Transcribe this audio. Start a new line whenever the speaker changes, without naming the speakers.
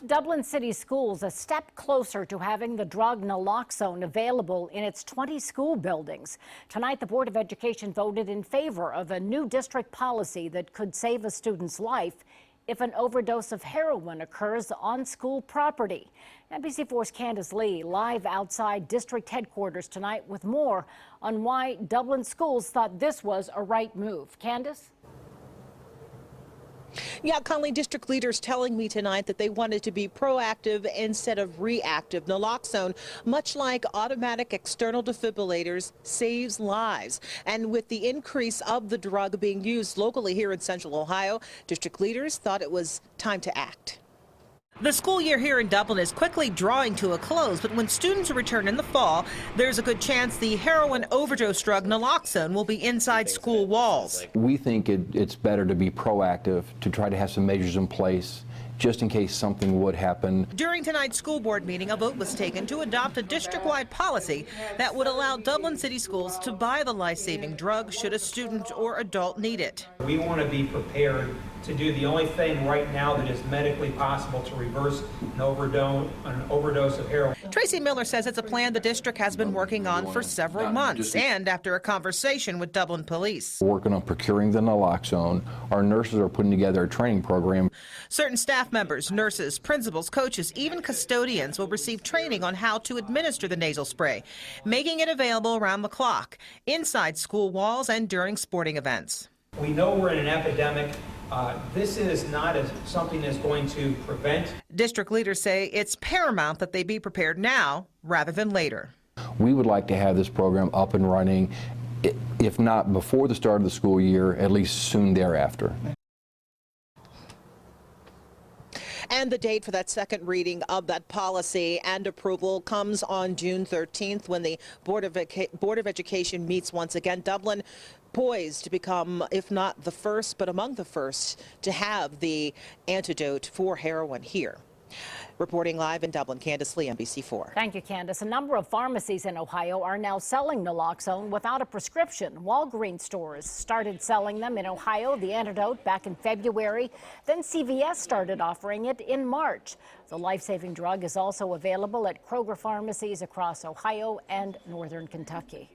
Dublin City Schools a step closer to having the drug naloxone available in its 20 school buildings. Tonight, the Board of Education voted in favor of a new district policy that could save a student's life if an overdose of heroin occurs on school property. NBC4's Candace Lee live outside district headquarters tonight with more on why Dublin schools thought this was a right move. Candace?
Yeah, Conley, district leaders telling me tonight that they wanted to be proactive instead of reactive. Naloxone, much like automatic external defibrillators, saves lives. And with the increase of the drug being used locally here in Central Ohio, district leaders thought it was time to act. The school year here in Dublin is quickly drawing to a close, but when students return in the fall, there's a good chance the heroin overdose drug naloxone will be inside school walls.
We think it's better to be proactive, to try to have some measures in place just in case something would happen.
During tonight's school board meeting, a vote was taken to adopt a district-wide policy that would allow Dublin City Schools to buy the life-saving drug should a student or adult need it.
We want to be prepared to do the only thing right now that is medically possible to reverse an overdose of heroin.
Tracy Miller says it's a plan the district has been working on for several months, and after a conversation with Dublin police.
We're working on procuring the naloxone. Our nurses are putting together a training program.
Certain staff members, nurses, principals, coaches, even custodians will receive training on how to administer the nasal spray, making it available around the clock, inside school walls and during sporting events.
We know we're in an epidemic. This is not something that's going to prevent.
District leaders say it's paramount that they be prepared now rather than later.
We would like to have this program up and running, if not before the start of the school year, at least soon thereafter.
And the date for that second reading of that policy and approval comes on June 13th when the Board of Education meets once again. Dublin poised to become, if not the first, but among the first to have the antidote for heroin here. Reporting live in Dublin, Candace Lee, NBC4.
Thank you, Candace. A number of pharmacies in Ohio are now selling naloxone without a prescription. Walgreens stores started selling them in Ohio, the antidote, back in February. Then CVS started offering it in March. The life-saving drug is also available at Kroger pharmacies across Ohio and northern Kentucky.